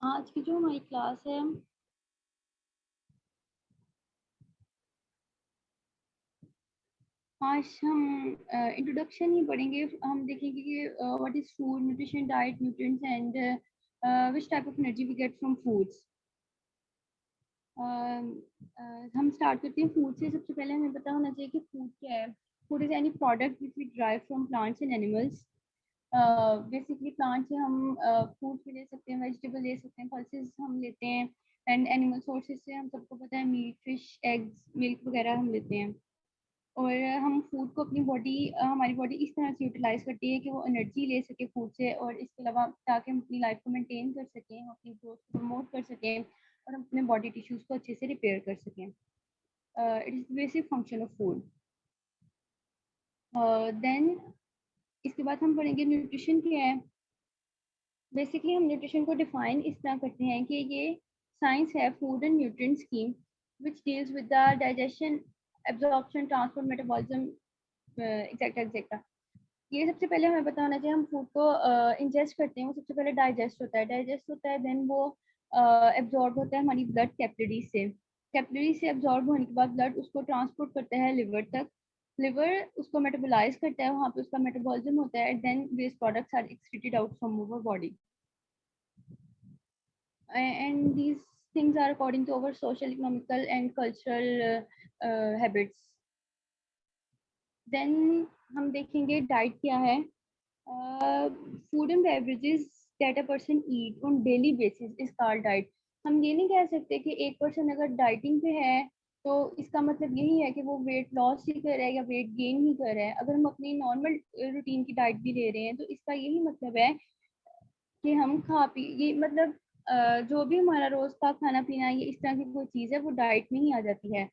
आज की जो हमारी क्लास है आज हम इंट्रोडक्शन ही पढ़ेंगे। हम देखेंगे कि what is food, nutrition, diet, nutrients and which type of energy we get from foods. हम स्टार्ट करते हैं फूड से। सबसे पहले हमें पता होना चाहिए कि फूड क्या है। Food is any product which we drive from plants and animals. Basically plant से हम फ्रूट्स भी ले सकते हैं, वेजिटेबल ले सकते हैं, पल्सेस हम लेते हैं। एंड एनिमल सोर्सेज से हम सबको पता है मीट, फिश, एग्स, मिल्क वगैरह हम लेते हैं। और हम फूड को अपनी बॉडी हमारी बॉडी इस तरह से यूटिलाइज करती है कि वो एनर्जी ले सके फूड से, और इसके अलावा ताकि हम अपनी लाइफ को मेंटेन कर सकें, हम अपनी ग्रोथ को प्रमोट कर सकें और हम अपने बॉडी टिश्यूज को अच्छे से रिपेयर कर सकें। It is basic function of food. Then इसके बाद हम पढ़ेंगे न्यूट्रिशन क्या है। बेसिकली हम न्यूट्रिशन को डिफाइन इस तरह करते हैं कि ये साइंस है फूड एंड न्यूट्रिएंट्स की, which deals with the digestion, absorption, transport, metabolism, etcetera etcetera. ये सबसे पहले हमें पता होना चाहिए। हम फूड को इंजेस्ट करते हैं, वो सबसे पहले डाइजेस्ट होता है, देन वो एब्जॉर्ब होता है हमारी ब्लड कैपिलरी से एब्जॉर्ब होने के बाद ब्लड उसको ट्रांसपोर्ट करता है लिवर तक। लिवर उसको मेटाबोलाइज करता है, वहाँ पे उसका मेटाबॉलिज्म होता है, then waste products are excreted out from our body and these things are according to our social, economical and cultural habits. Then हम देखेंगे डाइट क्या है। Food and beverages that a person eat on daily basis is called diet. हम ये नहीं कह सकते कि एक पर्सन अगर डाइटिंग पे है तो इसका मतलब यही है कि वो वेट लॉस ही कर रहा है या वेट गेन ही कर रहा है। अगर हम अपनी नॉर्मल रूटीन की डाइट भी ले रहे हैं तो इसका यही मतलब है कि हम खा पी ये मतलब जो भी हमारा रोज का खाना पीना ये इस तरह की कोई चीज़ है वो डाइट में ही आ जाती है।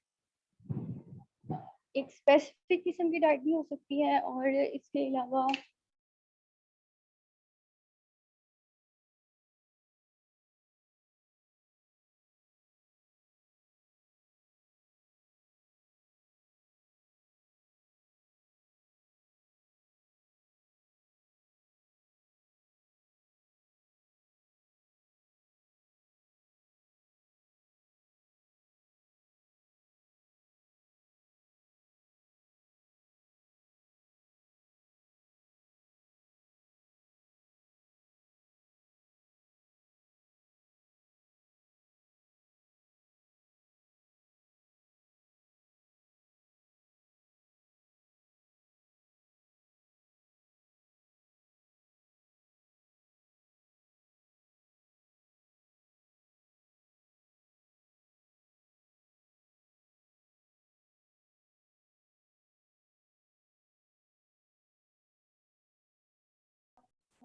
एक स्पेसिफिक किस्म की डाइट भी हो सकती है और इसके अलावा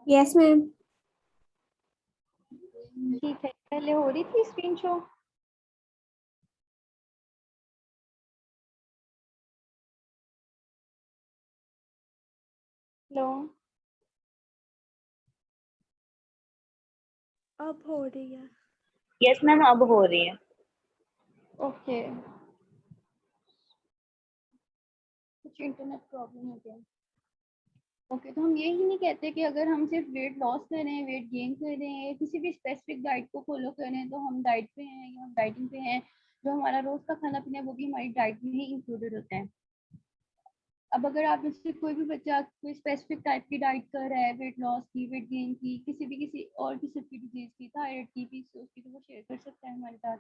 यस मैम। ठीक है, पहले हो रही थी स्क्रीन शो। हेलो, अब हो रही है। यस मैम, अब हो रही है। ओके, कुछ इंटरनेट प्रॉब्लम हो गया। ओके, तो हम यही नहीं कहते कि अगर हम सिर्फ वेट लॉस कर रहे हैं, वेट गेन कर रहे हैं, किसी भी स्पेसिफिक डाइट को फॉलो कर रहे हैं तो हम डाइट पे हैं या हम डाइटिंग पे हैं। जो हमारा रोज का खाना पीना है वो भी हमारी डाइट में ही इंक्लूडेड होता है। अब अगर आप में से कोई भी बच्चा कोई स्पेसिफिक टाइप की डाइट कर रहा है, वेट लॉस की, वेट गेन की, किसी और किस्म की डिजीज की, थायराइड की, पीसीओएस की, तो वो शेयर कर सकता है हमारे साथ।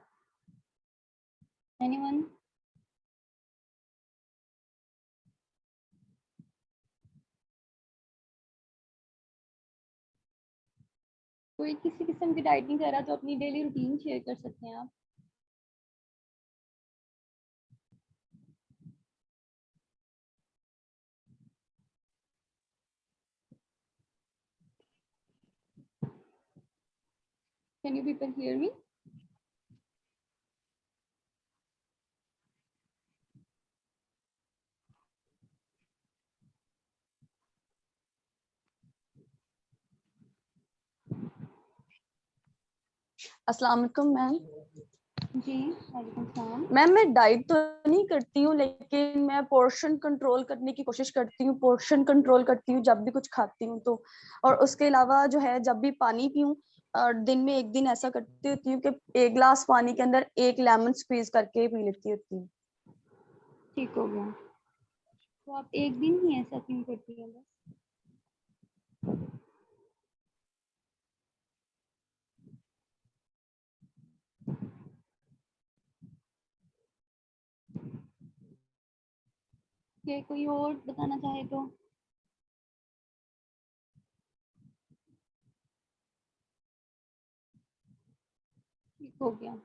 एनीवन? कोई किसी किस्म की डाइट नहीं कर रहा तो अपनी डेली रूटीन शेयर कर सकते हैं आप। Can you people hear me? अस्सलाम वालेकुम मैम। जी वालेकुम सलाम। मैम मैं डाइट तो नहीं करती हूँ, लेकिन मैं पोर्शन कंट्रोल करने की कोशिश करती हूँ। पोर्शन कंट्रोल करती हूँ जब भी कुछ खाती हूँ तो, और उसके अलावा जो है जब भी पानी पीऊँ और दिन में एक दिन ऐसा करती होती हूँ कि 1 गिलास पानी के अंदर 1 लेमन स्क्वीज करके पी लेती होती हूँ। ठीक हो गया। तो आप एक दिन ही ऐसा क्यों करती हैं बस? कि कोई और बताना चाहे तो? ठीक हो गया।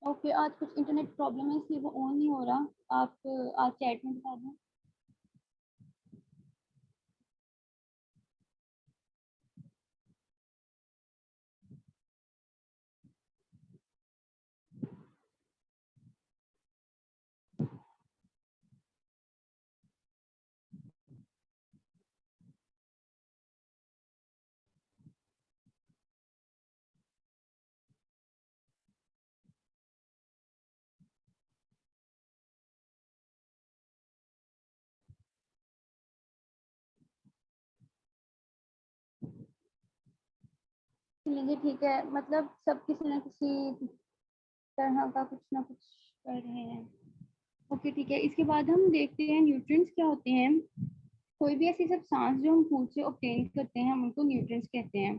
ओके, आज कुछ इंटरनेट प्रॉब्लम है इसलिए वो ऑन नहीं हो रहा। आप आज चैट में बता दें। चलिए ठीक है, मतलब सब किसी न किसी तरह का कुछ ना कुछ कर रहे हैं। ओके ठीक है, इसके बाद हम देखते हैं न्यूट्रिएंट्स क्या होते हैं। कोई भी ऐसी सब्सटेंस जो हम फूड से ऑब्टेन करते हैं हम उनको न्यूट्रिएंट्स कहते हैं।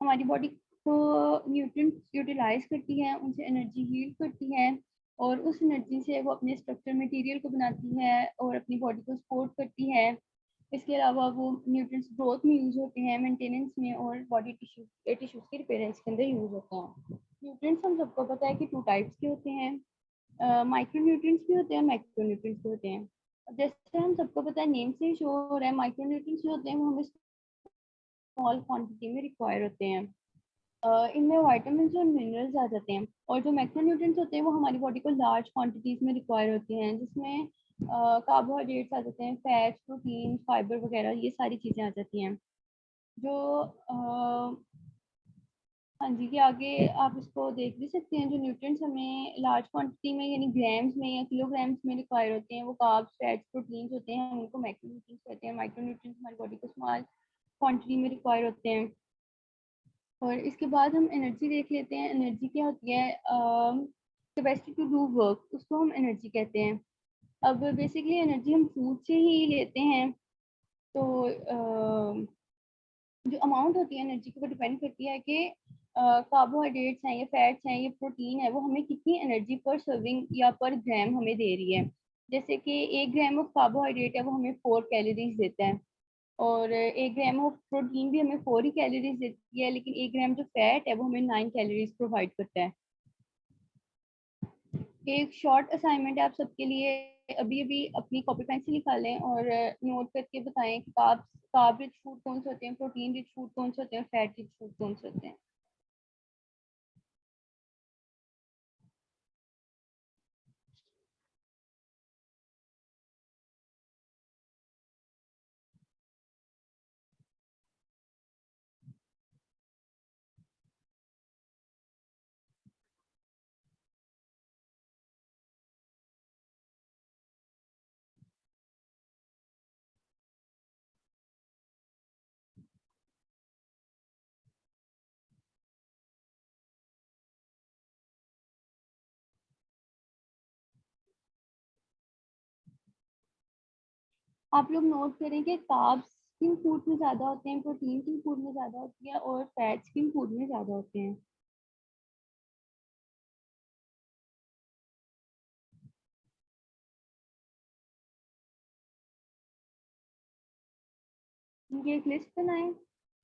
हमारी बॉडी को न्यूट्रिएंट्स यूटिलाइज करती है, उनसे एनर्जी हील करती है और उस एनर्जी से वो अपने स्ट्रक्चर मटेरियल को बनाती है और अपनी बॉडी को सपोर्ट करती है। इसके अलावा वो न्यूट्रिएंट्स ग्रोथ में यूज होते हैं, मेंटेनेंस में और बॉडी टिश्यूज के रिपेयरेंस के अंदर यूज होते हैं। न्यूट्रिएंट्स हम सबको पता है कि 2 टाइप्स के होते हैं, माइक्रो न्यूट्रिएंट्स भी होते हैं, मैक्रो न्यूट्रिएंट्स भी होते हैं। अब जैसे हम सबको पता है, नेम से ही शो हो रहा है, माइक्रो न्यूट्रिएंट्स जो होते हैं वो हमें स्मॉल क्वांटिटी में रिक्वायर होते हैं। इनमें विटामिन और मिनरल्स आ जाते हैं। और जो मैक्रोन्यूट्रिएंट्स होते हैं वो हमारी बॉडी को लार्ज क्वांटिटीज में रिक्वायर होते हैं, जिसमें कार्बोहाइड्रेट्स आ जाते हैं, फैट्स, प्रोटीन, फाइबर वगैरह, ये सारी चीज़ें आ जाती हैं। जो हाँ जी, ये आगे आप इसको देख भी सकते हैं। जो न्यूट्रिएंट्स हमें लार्ज क्वांटिटी में यानी ग्राम्स में या किलोग्राम्स में रिक्वायर होते हैं वो कार्ब्स, फैट्स, प्रोटीन्स होते हैं, हम उनको मैक्रोन्यूट्रिएंट्स कहते हैं। माइक्रोन्यूट्रिएंट्स हमारी बॉडी को स्मॉल क्वांटिटी में रिक्वायर होते हैं। और इसके बाद हम एनर्जी देख लेते हैं। एनर्जी क्या होती है? कैपेसिटी टू डू वर्क, उसको हम एनर्जी कहते हैं। अब बेसिकली एनर्जी हम फूड से ही लेते हैं। तो जो अमाउंट होती है एनर्जी के ऊपर डिपेंड करती है कि कार्बोहाइड्रेट्स हैं या फैट्स हैं या प्रोटीन है, वो हमें कितनी एनर्जी पर सर्विंग या पर ग्राम हमें दे रही है। जैसे कि 1 ग्राम ऑफ कार्बोहाइड्रेट है वो हमें 4 कैलोरीज देता है, और 1 ग्राम ऑफ प्रोटीन भी हमें 4 ही कैलोरीज देती है, लेकिन 1 ग्राम जो फैट है वो हमें 9 कैलोरीज प्रोवाइड करता है। एक शॉर्ट असाइनमेंट है आप सबके लिए, अभी अभी अपनी कॉपी पेन से निकालें और नोट करके बताएं कि कार्ब रिच फूड कौन से होते हैं, प्रोटीन रिच फूड कौन से होते हैं, फैट रिच फूड कौन से होते हैं। आप लोग नोट करें कि कार्ब्स किन फूड में ज़्यादा होते हैं, प्रोटीन किन फूड में ज़्यादा होती है और फैट्स किन फूड में ज़्यादा होते हैं। ये एक लिस्ट बनाएं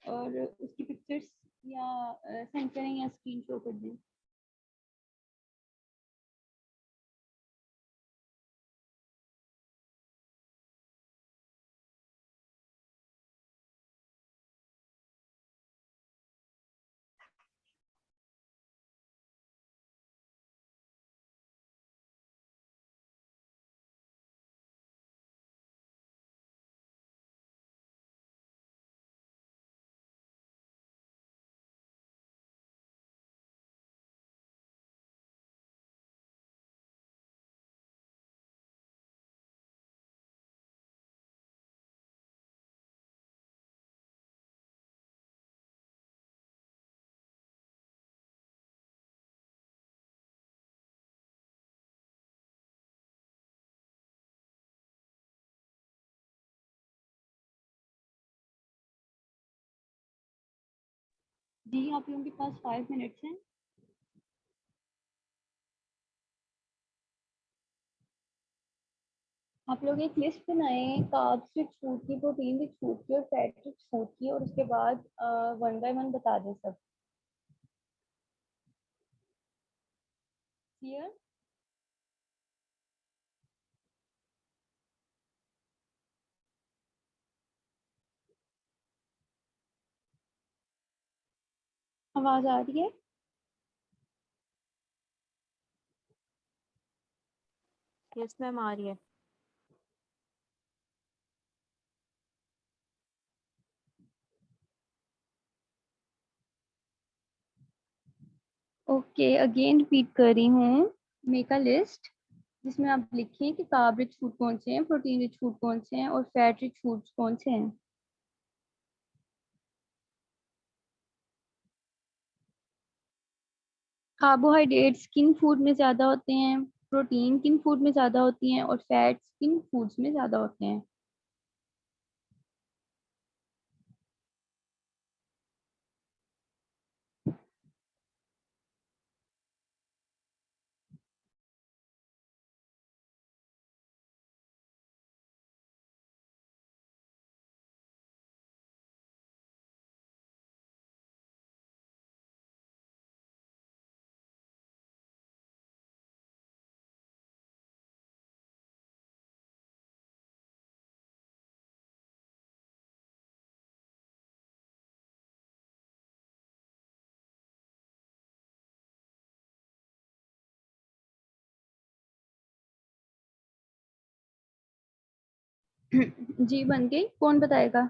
और उसकी पिक्चर्स या सेंड करें या स्क्रीन शो कर दें। जी आप लोगों के पास 5 मिनट्स हैं। आप लोग एक लिस्ट बनाएं कार्ब्स रिच फूड की, प्रोटीन रिच फूड की और फैट रिच फूड की, और उसके बाद 1 बाय 1 बता दें सब। क्लियर? आवाज आ रही है? यस मैम आ रही है। ओके अगेन रिपीट कर रही हूँ। मेक अ लिस्ट जिसमें आप लिखें कि कार्ब रिच फूड कौन से हैं, प्रोटीन रिच फूड कौन से हैं और फैट रिच फूड्स कौन से हैं। कार्बोहाइड्रेट्स किन फूड में ज़्यादा होते हैं, प्रोटीन किन फूड में ज़्यादा होती हैं और फैट्स किन फूड्स में ज़्यादा होते हैं। जी बन गई, कौन बताएगा?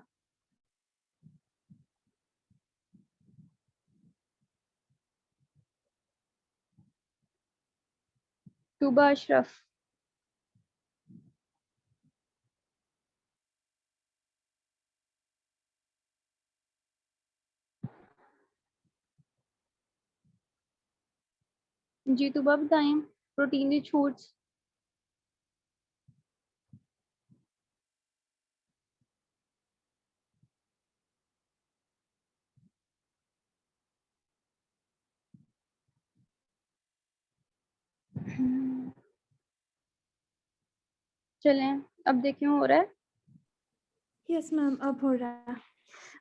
टूबा अशरफ। जी टूबा बताएं प्रोटीन रिच फूड्स। चलें अब देखें हो रहा है। यस मैम अब हो रहा है।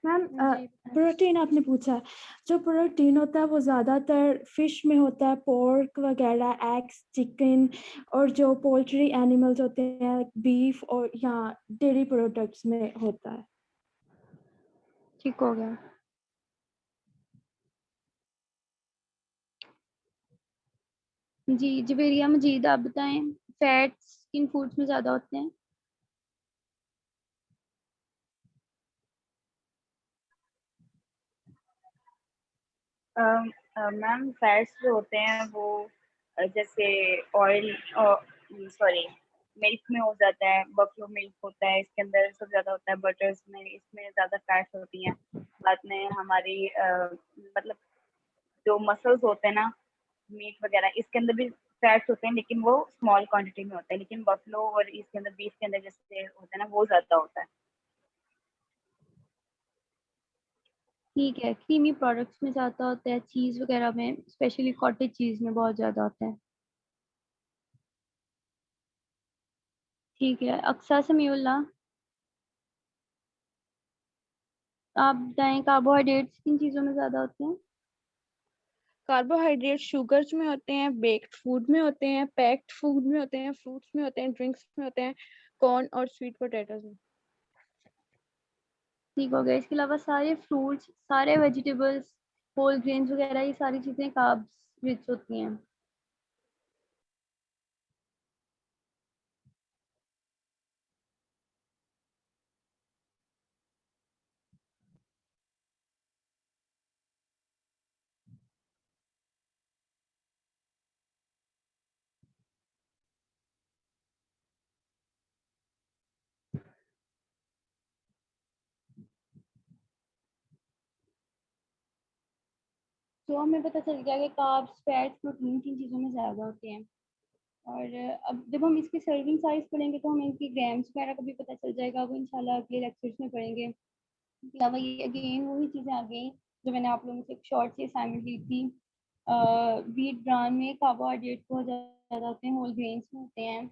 मैम जी प्रोटीन आपने पूछा, जो प्रोटीन होता है वो ज़्यादातर फिश में होता है, पोर्क वगैरह, एग्स, चिकन, और जो पोल्ट्री एनिमल्स होते हैं बीफ और या डेयरी प्रोडक्ट्स में होता है। ठीक हो गया। जी जवेरिया मजीद आप बताएं फैट्स किन फूड्स में ज़्यादा होते हैं। मैम फैट्स जो होते हैं वो जैसे ऑयल, सॉरी, मिल्क में हो जाता है, बफलो मिल्क होता है, इसके अंदर सब ज्यादा होता है, बटर्स में इसमें ज्यादा फैट्स होती हैं। बाद में हमारी मतलब जो मसल्स होते हैं ना, मीट वगैरह, इसके अंदर भी फैट्स होते हैं, लेकिन वो स्मॉल क्वांटिटी में होते हैं। लेकिन बफलो और इसके अंदर, बीफ के अंदर जैसे होता है ना, वो ज्यादा होता है। ठीक है क्रीमी प्रोडक्ट्स में ज़्यादा होता है, चीज़ वगैरह में स्पेशली कॉटेज चीज़ में बहुत ज़्यादा होता है। ठीक है अक्सा समीउल्लाह आप बताएं कार्बोहाइड्रेट्स किन चीज़ों में ज़्यादा होते हैं। कार्बोहाइड्रेट शुगर्स में होते हैं, बेक्ड फूड में होते हैं, पैक्ड फूड में होते हैं, फ्रूट्स में होते हैं, ड्रिंक्स में होते हैं, कॉर्न और स्वीट पोटैटोज में। ठीक हो गया। इसके अलावा सारे फ्रूट्स, सारे वेजिटेबल्स, होल ग्रेन्स वगैरह ये सारी चीज़ें कार्ब्स रिच होती हैं। तो हमें पता चल गया कि कार्ब्स फैट्स प्रोटीन किन चीज़ों में ज़्यादा होते हैं। और अब जब हम इसकी सर्विंग साइज पढ़ेंगे तो हमें इनकी ग्राम्स वगैरह का भी पता चल जाएगा, वो इंशाल्लाह अगले लेक्चर्स में पढ़ेंगे। इसके अलावा ये अगेन वही चीज़ें आ गई जो मैंने आप लोगों से एक शॉर्ट सी असाइनमेंट दी थी, व्हीट ब्रान में कार्बोहाइड्रेट बहुत ज़्यादा होते हैं, होल ग्रेन्स में होते हैं,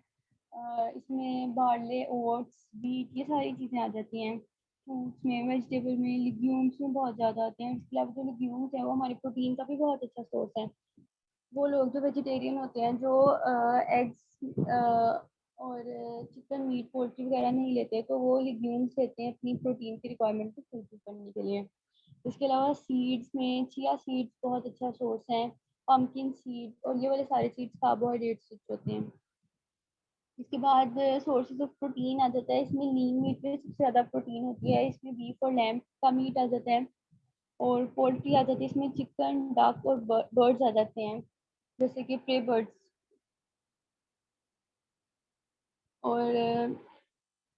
इसमें बार्ले, ओट्स, व्हीट, ये सारी चीज़ें आ जाती हैं। फ्रूट्स में, वेजिटेबल में, लिग्यूम्स में बहुत ज़्यादा आते हैं। इसके अलावा जो लिग्यूम्स हैं वो हमारे प्रोटीन का भी बहुत अच्छा सोर्स है। वो लोग जो वेजिटेरियन होते हैं, जो एग्स और चिकन, मीट, पोल्ट्री वगैरह नहीं लेते, तो वो लिग्यूम्स लेते हैं अपनी प्रोटीन की रिक्वायरमेंट को फुलफिल करने के लिए। इसके अलावा सीड्स में चिया सीड्स बहुत अच्छा सोर्स है, पम्पकिन सीड और ये वाले सारे सीड्स कार्बोहाइड्रेट्स होते हैं। इसके बाद सोर्सेज ऑफ प्रोटीन आ जाता है। इसमें लीन मीट में सबसे ज़्यादा प्रोटीन होती है, इसमें बीफ और लैम्प का मीट आ जाता है, और पोल्ट्री आ जाती है, इसमें चिकन, डक और बर्ड्स आ जाते हैं, जैसे कि प्रे बर्ड्स। और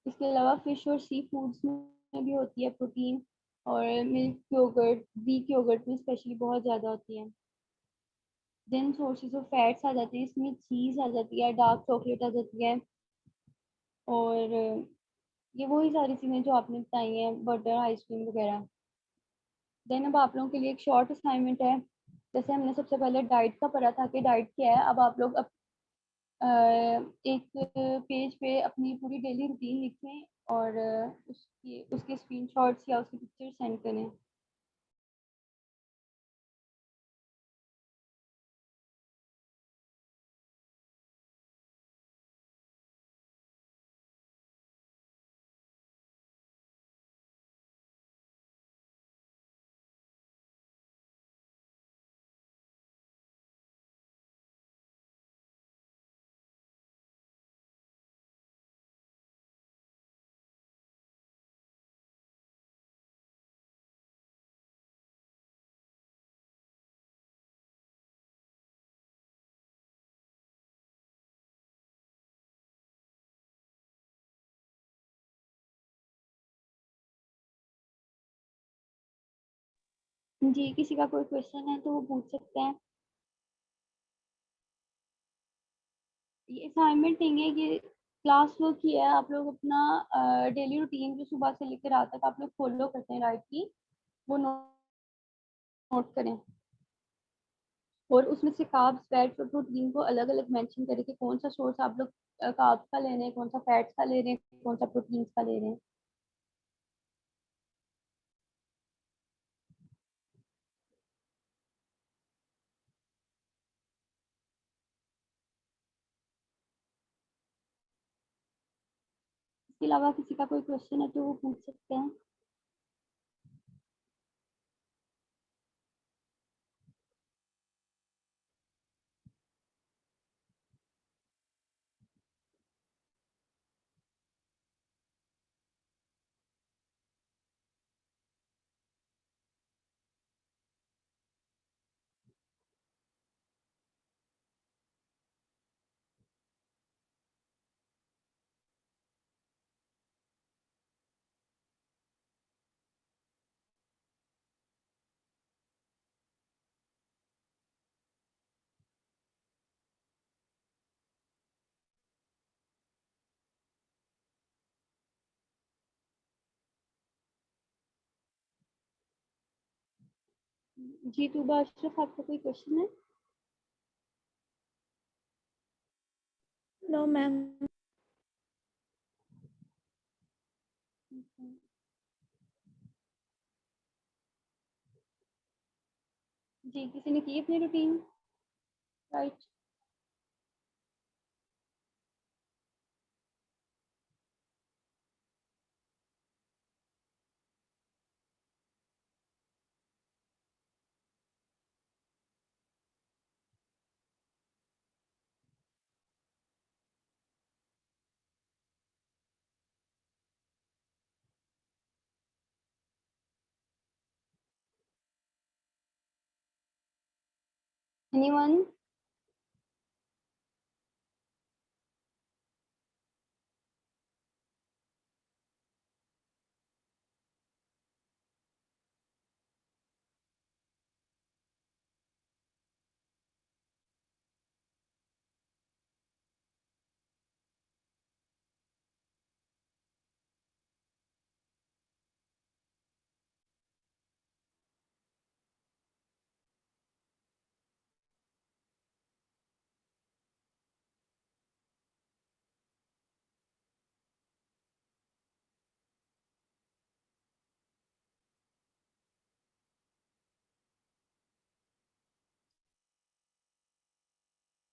इसके अलावा फिश और सी फूड्स में भी होती है प्रोटीन, और मिल्क, योगर्ट, ग्रीक योगर्ट में स्पेशली बहुत ज़्यादा होती है। देन सोर्सेज ऑफ फैट्स आ जाते हैं, इसमें चीज़ आ जाती है, डार्क चॉकलेट आ जाती है, और ये वही सारी चीज़ें जो आपने बताई हैं, बटर, आइसक्रीम वगैरह। देन अब आप लोगों के लिए एक शॉर्ट असाइनमेंट है। जैसे हमने सबसे पहले डाइट का पढ़ा था कि डाइट क्या है, अब आप लोग एक पेज पे अपनी पूरी डेली रूटीन लिखें और उसकी उसके स्क्रीनशॉट्स या उसकी पिक्चर सेंड करें। जी, किसी का कोई क्वेश्चन है तो वो पूछ सकते हैं। ये असाइनमेंट नहीं है, ये क्लास वर्क ही है। आप लोग अपना डेली रूटीन जो सुबह से लेकर रात तक आप लोग फॉलो करते हैं डाइट की, वो नोट करें, और उसमें से कार्ब्स, फैट्स और प्रोटीन को अलग अलग मेंशन करें कि कौन सा सोर्स आप लोग कार्ब्स का ले रहे हैं, कौन सा फैट्स का ले रहे हैं, कौन सा प्रोटीन्स का ले रहे हैं। इसके अलावा किसी का कोई क्वेश्चन है तो वो पूछ सकते हैं। जी, तो अशरफ, आपका कोई क्वेश्चन है? No ma'am. जी, किसी ने की अपनी रूटीन राइट? एनीवन?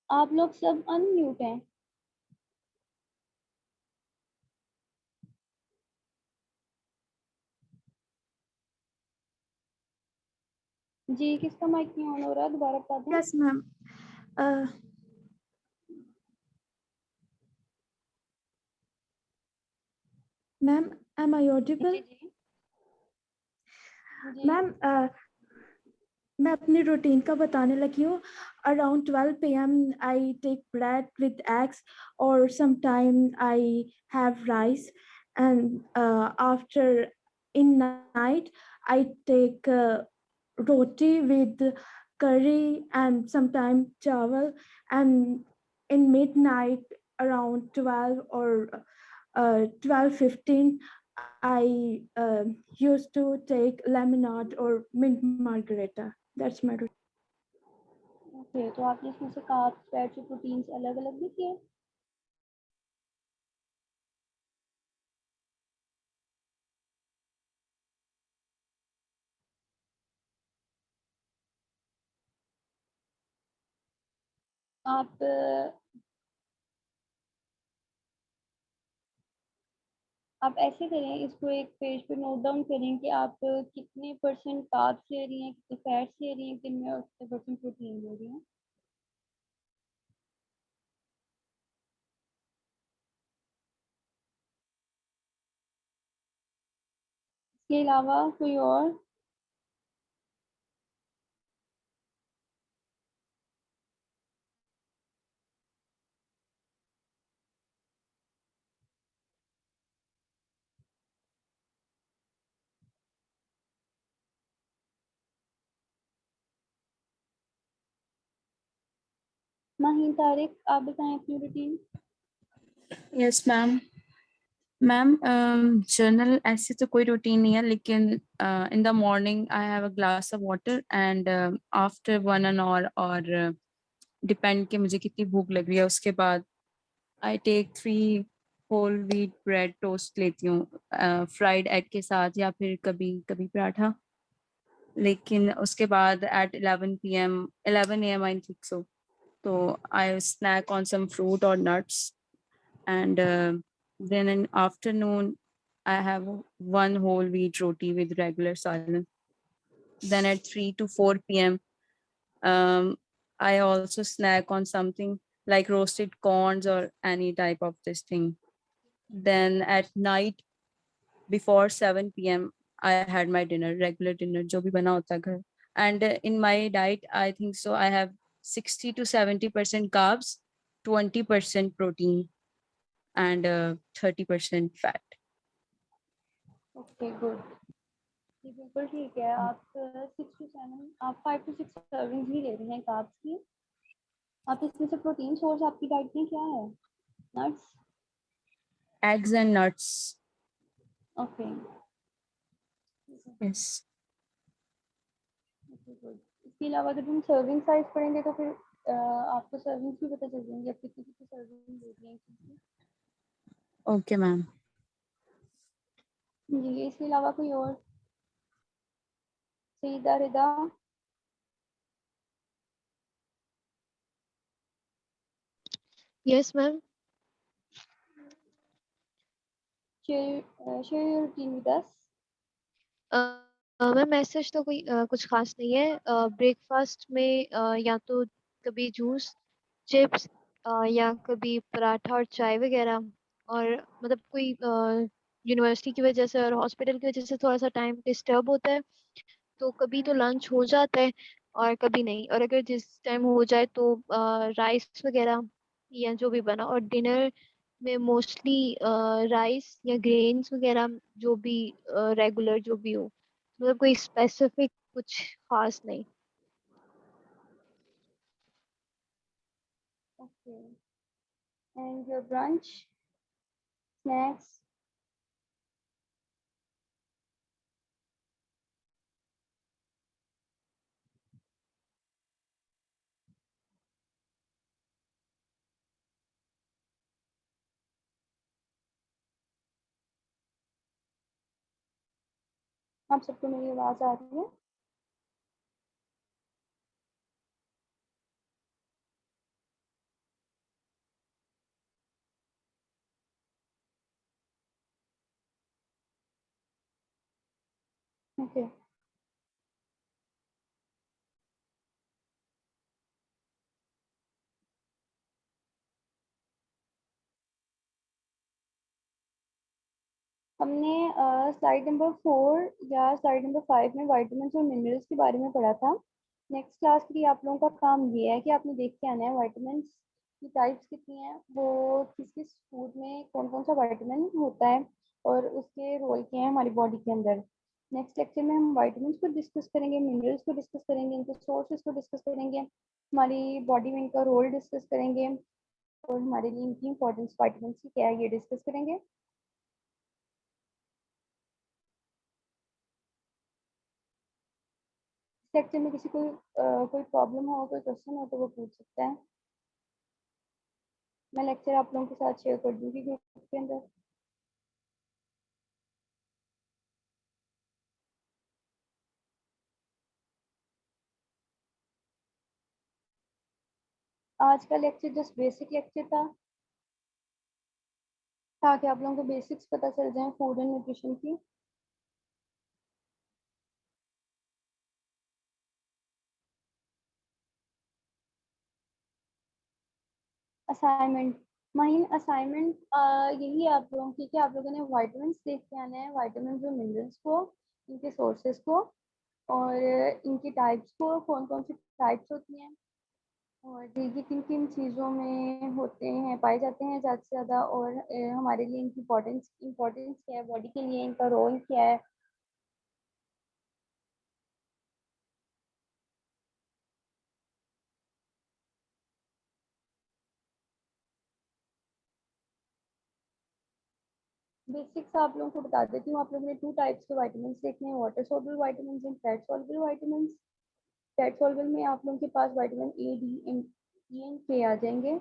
आप लोग सब अनम्यूट हैं। जी, किसका माइक नहीं ऑन हो रहा, दोबारा बता दें। Yes ma'am. Ma'am, am I audible? जी जी जी। मैम, मैं अपनी रूटीन का बताने लगी हूँ। Around 12 p.m. I take bread with eggs, or sometime I have rice, and after in night I take roti with curry and sometime chawal, and in midnight around 12 or 12:15 I used to take lemonade or mint margarita. That's my routine. Okay, तो आपने इसमें से carbs, fats और proteins अलग अलग भी किए। आप आप ऐसे करें, इसको एक पेज पे नोट डाउन करें कि आप कितने परसेंट कार्ब्स ले रही हैं, कितने फैट्स ले रही हैं दिन में, और कितने परसेंट प्रोटीन ले रही हैं। इसके अलावा कोई और? माहीन तारिक, आप बताएं अपनी रूटीन। Yes ma'am. मैम, जर्नल ऐसे तो कोई रूटीन नहीं है, लेकिन in the morning I have a glass of water, and after 1 an hour, और डिपेंड कि मुझे कितनी भूख लग रही है, उसके बाद I take 3 whole wheat bread toast लेती हूँ, फ्राइड एग के साथ, या फिर कभी कभी पराठा। लेकिन उसके बाद eight 11 a.m. I think so, तो आई स्नैक ऑन सम फ्रूट और nuts, and then in afternoon I have 1 whole wheat roti with regular salad. Then at 3 to 4 p.m. I also snack on something like roasted corns or any type of this thing. Then at night before 7 p.m. I had my dinner, regular dinner जो भी बना होता है घर. And in my diet I think so I have 60 to 70% carbs, 20% protein, and 30% fat. Okay, good. जी बिल्कुल ठीक है। आप 5 to 6 सर्विंग्स भी ले रही हैं कार्ब्स की। आप इसमें से प्रोटीन सोर्स आपकी डाइट में क्या है? Nuts. Eggs and nuts. Okay Yes. Okay, good. इसके अलावा अगर हम सर्विंग साइज पढ़ेंगे तो फिर आपको सर्विंग्स भी पता चल जाएंगी, आप कितनी कितनी सर्विंग ले रही हैं इसमें। Okay, ma'am. जी, इसके अलावा कोई और? Saida Rida. Yes, ma'am. share your routine with us. Ma'am message तो कोई कुछ खास नहीं है। ब्रेकफास्ट में या तो कभी जूस, चिप्स, या कभी पराठा और चाय वगैरह। और मतलब कोई यूनिवर्सिटी की वजह से और हॉस्पिटल की वजह से थोड़ा सा टाइम डिस्टर्ब होता है, तो कभी तो लंच हो जाता है और कभी नहीं। और अगर जिस टाइम हो जाए तो राइस वगैरह या जो भी बना। और डिनर में मोस्टली राइस या ग्रेन्स वगैरह, जो भी रेगुलर जो भी हो, मतलब कोई स्पेसिफिक कुछ खास नहीं। Okay. And your brunch, snacks? आप सबको मेरी आवाज़ आ रही है? ओके हमने स्लाइड नंबर 4 या स्लाइड नंबर 5 में वाइटामिन और मिनरल्स के बारे में पढ़ा था। नेक्स्ट क्लास के लिए आप लोगों का काम ये है कि आपने देख के आना है वाइटामिन की टाइप्स कितनी हैं, वो किस किस फूड में कौन कौन सा वाइटामिन होता है और उसके रोल क्या है हमारी बॉडी के अंदर। नेक्स्ट लेक्चर में हम वाइटामिन को डिस्कस करेंगे, मिनरल्स को डिस्कस करेंगे, इनके सोर्सेज को डिस्कस करेंगे, हमारी बॉडी में इनका रोल डिस्कस करेंगे और हमारे लिए इनकी इंपॉर्टेंस वाइटामिन की क्या है ये डिस्कस करेंगे। लेक्चर में किसी को कोई प्रॉब्लम हो, कोई क्वेश्चन हो तो वो पूछ सकता है। मैं लेक्चर आप लोगों के साथ शेयर कर दूंगी ग्रुप के अंदर। आज का लेक्चर जस्ट बेसिक लेक्चर था ताकि आप लोगों को बेसिक्स पता चल जाए फूड एंड न्यूट्रिशन की। असाइनमेंट माइन असाइनमेंट यही है आप लोगों की कि आप लोगों ने विटामिन देख के आना है, विटामिन और मिनरल्स को, इनके सोर्सेज को और इनकी टाइप्स को, कौन कौन सी टाइप्स होती हैं और ये किन किन चीज़ों में होते हैं, पाए जाते हैं ज़्यादा से ज़्यादा और हमारे लिए इनकी इम्पोर्टेंस क्या है, बॉडी के लिए इनका रोल क्या है। बेसिक्स आप लोगों को बता देती हूँ। आप लोगों ने 2 टाइप्स के वाइटामिन देखने हैं, water soluble vitamin and fat soluble vitamin. Fat soluble में आप लोगों के पास vitamin A, D, E and K आ जाएंगे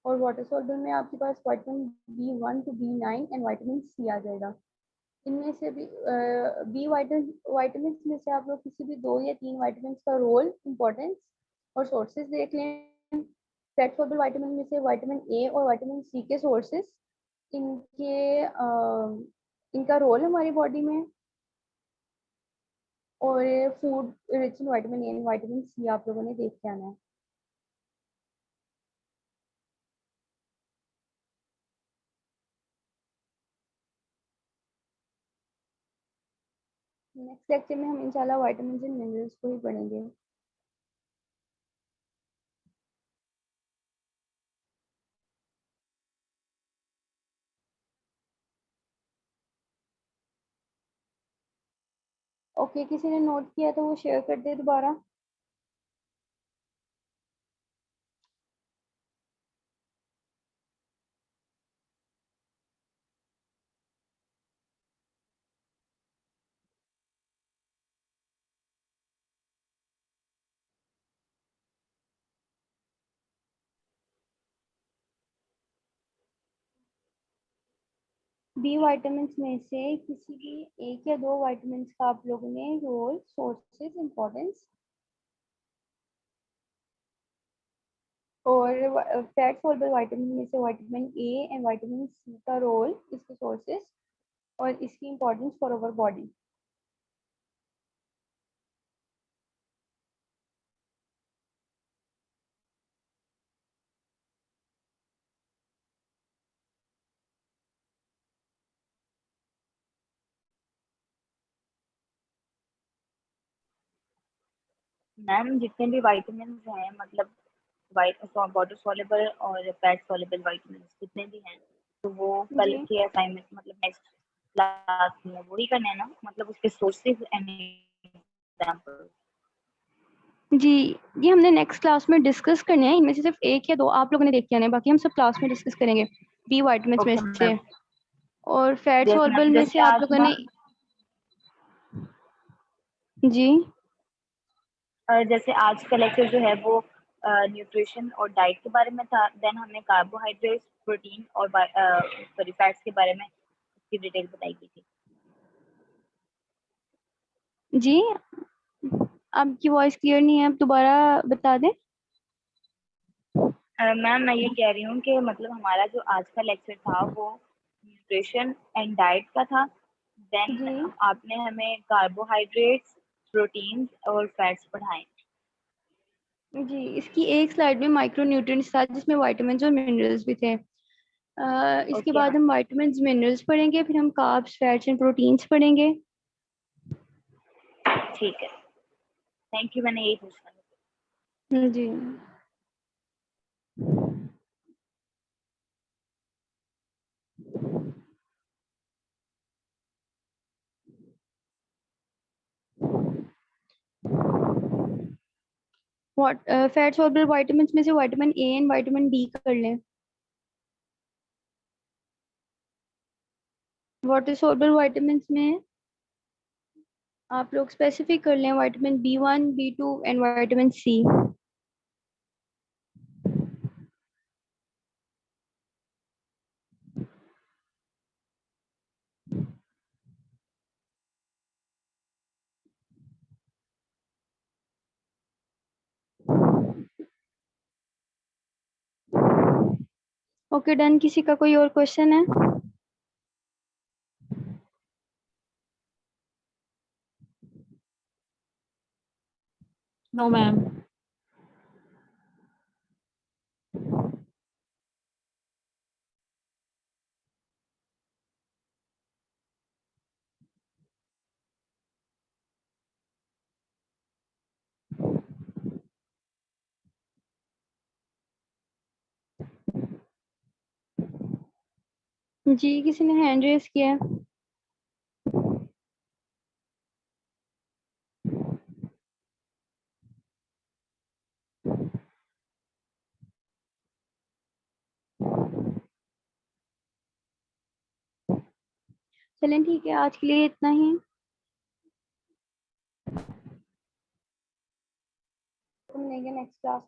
और वाटर सॉल्युबल में आपके पास vitamin B1 to B9 and vitamin C आ जाएगा। इनमें से भी बी वाइटामिन में से आप लोग किसी भी 2 या 3 वाइटामिन का रोल, इम्पोर्टेंस और सोर्सेज देख लें। फैट सॉल्युबल वाइटामिन में से विटामिन ए और विटामिन सी के सोर्सेज, इनके इनका रोल हमारी बॉडी में और food rich in vitamin A and vitamin C आप लोगों ने देख के आना है। नेक्स्ट लेक्चर में हम इंशाल्लाह विटामिन एंड मिनरल्स को ही पढ़ेंगे। ओके किसी ने नोट किया तो वो शेयर कर दे दोबारा। बी वाइटामिन में से किसी भी 1 या 2 वाइटामिन का आप लोगों ने रोल, सोर्सेज, इम्पोर्टेंस और फैट सॉल्युबल वाइटामिन में से vitamin A and vitamin C का रोल, इसके सोर्सेज और इसकी importance for our body. Ma'am जितने भी विटामिन हैं मतलब वाटर सॉल्युबल और फैट सॉल्युबल विटामिन जितने भी हैं तो वो कल जी के असाइनमेंट मतलब नेक्स्ट क्लास में वही करने हैं ना, मतलब उसके सोर्सेज एंड एग्जांपल। जी ये हमने नेक्स्ट क्लास में डिस्कस करने हैं। इनमें से सिर्फ 1 या 2 आप लोगों ने देख के आने हैं, बाकी हम सब क्लास में डिस्कस करेंगे बी वाइटामिन में ओके से। मैम। और फैट सॉल्युबल में से जैसे आप आज लोगों ने जी जैसे आज का लेक्चर जो है वो न्यूट्रिशन और डाइट के बारे में था, देन हमने कार्बोहाइड्रेट, प्रोटीन और सॉरी फैट्स के बारे में उसकी डिटेल बताई गई थी। जी आपकी वॉइस क्लियर नहीं है, आप दोबारा बता दें। मैम मैं ये कह रही हूँ कि मतलब हमारा जो आज का लेक्चर था वो न्यूट्रिशन एंड डाइट का था। देन जी आपने हमें कार्बोहाइड्रेट्स, प्रोटीन्स और फैट्स पढ़ाए। जी, इसकी एक स्लाइड में माइक्रो न्यूट्रिएंट्स था जिसमें विटामिन्स और मिनरल्स भी थे। इसके ओके बाद हम विटामिन्स मिनरल्स पढ़ेंगे, फिर हम कार्ब्स फैट्स एंड प्रोटीन्स पढ़ेंगे। ठीक है, थैंक यू, मैंने यही पूछना था। जी फैट सॉल्युबल विटामिन्स में से vitamin A and vitamin D कर लें। वाटर सॉल्युबल विटामिन्स में आप लोग स्पेसिफिक कर लें vitamin B1, B2 and vitamin C. Okay done. किसी का कोई और क्वेश्चन है? No ma'am. जी किसी ने हैंड रेस किया है? चलें ठीक है, आज के लिए इतना ही। मिलेंगे नेक्स्ट क्लास।